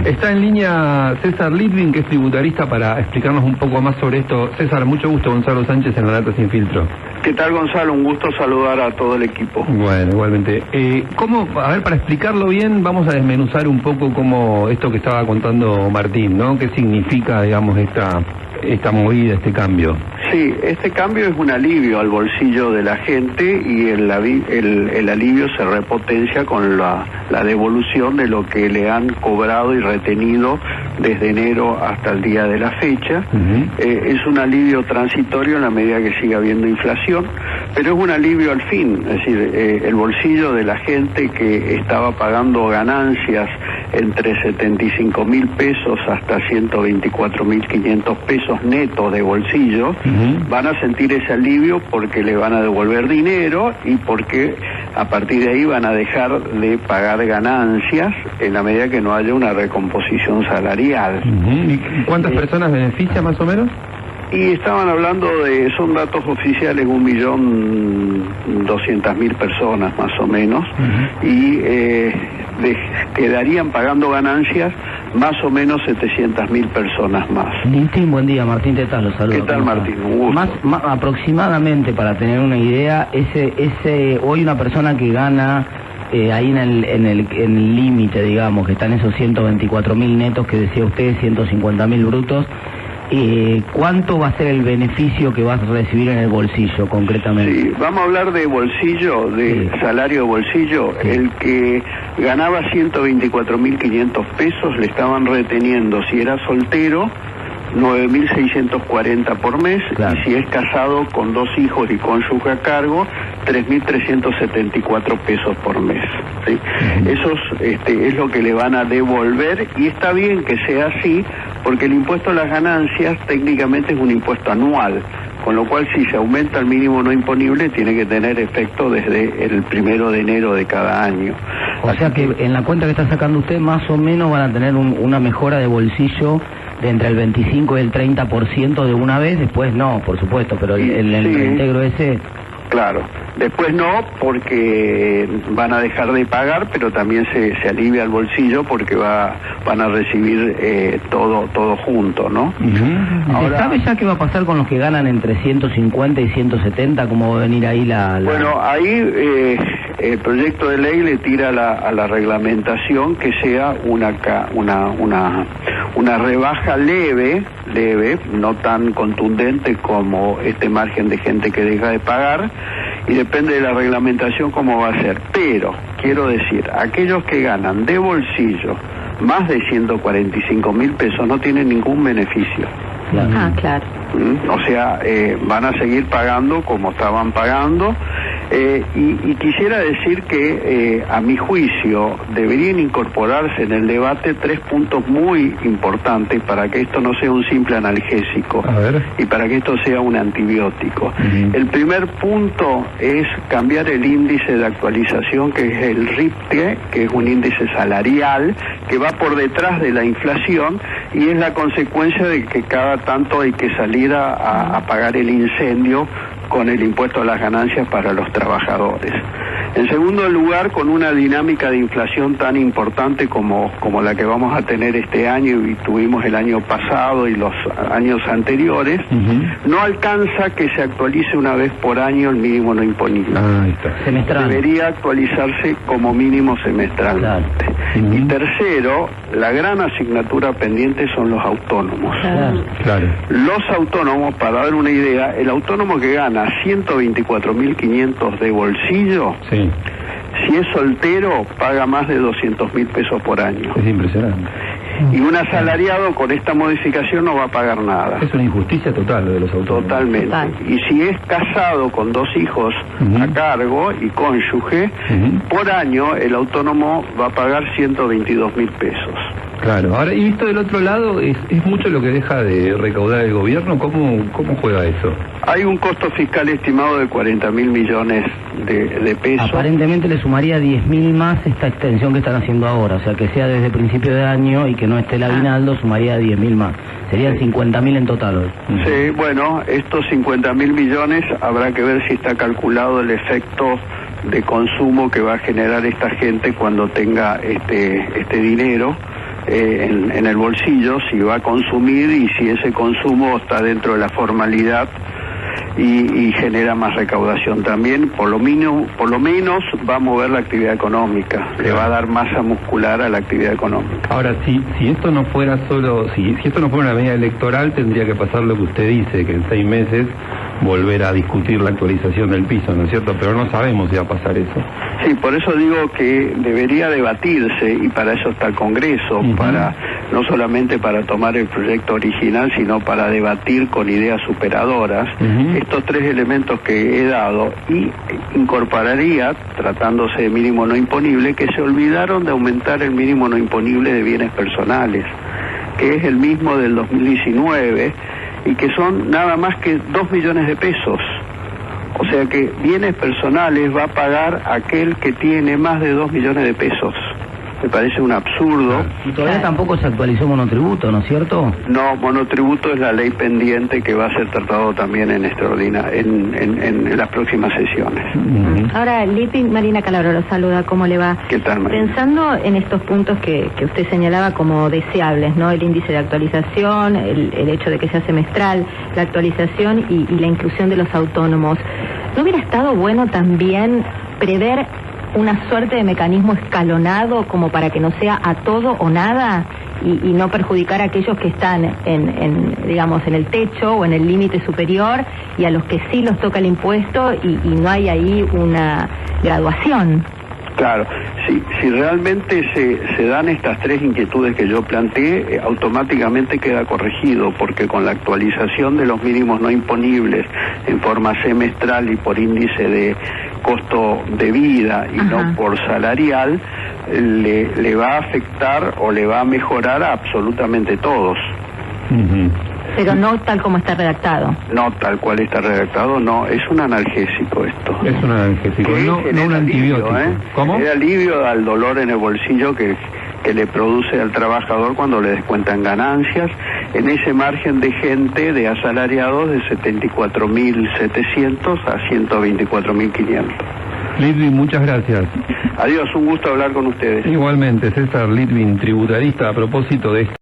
Está en línea César Litvin, que es tributarista, para explicarnos un poco más sobre esto. César, mucho gusto. Gonzalo Sánchez en La Data Sin Filtro. ¿Qué tal, Gonzalo? Un gusto saludar a todo el equipo. Bueno, igualmente. A ver, para explicarlo bien, vamos a desmenuzar un poco cómo esto que estaba contando Martín, ¿no? ¿Qué significa, digamos, esta movida, este cambio? Sí, este cambio es un alivio al bolsillo de la gente y el alivio se repotencia con la devolución de lo que le han cobrado y retenido desde enero hasta el día de la fecha. Es un alivio transitorio en la medida que siga habiendo inflación, pero es un alivio al fin, es decir, el bolsillo de la gente que estaba pagando ganancias entre 75.000 pesos hasta 124.500 pesos netos de bolsillo, van a sentir ese alivio porque le van a devolver dinero y porque a partir de ahí van a dejar de pagar ganancias en la medida que no haya una recomposición salarial. ¿Y cuántas personas beneficia más o menos? Y estaban hablando son datos oficiales, 1.200.000 personas más o menos, y quedarían pagando ganancias más o menos 700.000 personas más. Martín, buen día. Martín Tetaz, los saludo. ¿Qué tal, Martín? Un gusto. Más aproximadamente, para tener una idea, hoy una persona que gana ahí en el límite, digamos, que están esos 124.000 netos que decía usted, 150.000 brutos, ¿cuánto va a ser el beneficio que vas a recibir en el bolsillo concretamente? Sí, vamos a hablar de bolsillo, de salario de bolsillo. Sí. El que ganaba 124.500 pesos le estaban reteniendo, si era soltero, 9.640 por mes, claro. Y si es casado con 2 hijos y cónyuge a cargo, 3.374 pesos por mes, ¿sí? Eso es lo que le van a devolver, y está bien que sea así, porque el impuesto a las ganancias técnicamente es un impuesto anual, con lo cual si se aumenta el mínimo no imponible tiene que tener efecto desde el 1 de enero de cada año. O sea que en la cuenta que está sacando usted más o menos van a tener una mejora de bolsillo de entre el 25 y el 30% de una vez. Después no, por supuesto, pero el reintegro ese... Claro, después no, porque van a dejar de pagar, pero también se alivia el bolsillo porque van a recibir todo junto, ¿no? Ahora, ¿sabe ya qué va a pasar con los que ganan entre 150 y 170? ¿Cómo va a venir ahí la...? Bueno, ahí el proyecto de ley le tira a la reglamentación que sea una rebaja leve, no tan contundente como este margen de gente que deja de pagar, y depende de la reglamentación cómo va a ser. Pero, quiero decir, aquellos que ganan de bolsillo más de 145.000 pesos no tienen ningún beneficio. Ah, claro. O sea, van a seguir pagando como estaban pagando. Y quisiera decir que, a mi juicio, deberían incorporarse en el debate 3 puntos muy importantes para que esto no sea un simple analgésico y para que esto sea un antibiótico. El primer punto es cambiar el índice de actualización, que es el RIPTE, que es un índice salarial que va por detrás de la inflación y es la consecuencia de que cada tanto hay que salir a pagar el incendio con el impuesto a las ganancias para los trabajadores. En segundo lugar, con una dinámica de inflación tan importante como la que vamos a tener este año y tuvimos el año pasado y los años anteriores, no alcanza que se actualice una vez por año el mínimo no imponible. Semestral. Debería actualizarse como mínimo semestralmente. Y tercero, la gran asignatura pendiente son los autónomos. Claro. Los autónomos, para dar una idea, el autónomo que gana 124.500 de bolsillo, si es soltero, paga más de 200.000 pesos por año. Es impresionante. Y un asalariado con esta modificación no va a pagar nada. Es una injusticia total lo de los autónomos. Totalmente. Total. Y si es casado con 2 hijos a cargo y cónyuge, por año el autónomo va a pagar 122.000 pesos. Claro. Ahora, y visto del otro lado, ¿es mucho lo que deja de recaudar el gobierno? ¿Cómo juega eso? Hay un costo fiscal estimado de 40.000 millones de pesos. Aparentemente le sumaría 10.000 más esta extensión que están haciendo ahora, o sea, que sea desde principio de año y que no esté el aguinaldo, sumaría 10.000 más. Serían 50.000 en total hoy. Sí, bueno, estos 50.000 millones habrá que ver si está calculado el efecto de consumo que va a generar esta gente cuando tenga este dinero. en el bolsillo si va a consumir y si ese consumo está dentro de la formalidad y genera más recaudación también. Por lo menos va a mover la actividad económica, le va a dar masa muscular a la actividad económica. Ahora, si esto no fuera solo, si esto no fuera una medida electoral, tendría que pasar lo que usted dice, que en 6 meses volver a discutir la actualización del piso, ¿no es cierto? Pero no sabemos si va a pasar eso. Sí, por eso digo que debería debatirse, y para eso está el Congreso, para no solamente para tomar el proyecto original, sino para debatir con ideas superadoras estos 3 elementos que he dado, y incorporaría, tratándose de mínimo no imponible, que se olvidaron de aumentar el mínimo no imponible de bienes personales, que es el mismo del 2019, y que son nada más que 2 millones de pesos. O sea que bienes personales va a pagar aquel que tiene más de 2 millones de pesos. Me parece un absurdo. Y todavía tampoco se actualizó monotributo, ¿no es cierto? No, monotributo es la ley pendiente que va a ser tratado también en las próximas sesiones. Ahora, Litvin, Marina Calabro lo saluda, ¿cómo le va? ¿Qué tal, Marina? Pensando en estos puntos que usted señalaba como deseables, ¿no? El índice de actualización, el hecho de que sea semestral, la actualización y la inclusión de los autónomos, ¿no hubiera estado bueno también prever una suerte de mecanismo escalonado como para que no sea a todo o nada y no perjudicar a aquellos que están digamos, en el techo o en el límite superior, y a los que sí los toca el impuesto y no hay ahí una graduación? Claro, si realmente se dan estas 3 inquietudes que yo planteé, automáticamente queda corregido, porque con la actualización de los mínimos no imponibles en forma semestral y por índice de costo de vida y no por salarial, le va a afectar o le va a mejorar a absolutamente todos. Pero no tal como está redactado. No tal cual está redactado, no, es un analgésico esto. Es un analgésico, no un antibiótico. ¿Cómo? Es alivio al dolor en el bolsillo que le produce al trabajador cuando le descuentan ganancias, en ese margen de gente, de asalariados, de 74.700 a 124.500. Litvin, muchas gracias. Adiós, un gusto hablar con ustedes. Igualmente, César Litvin, tributarista, a propósito de esto.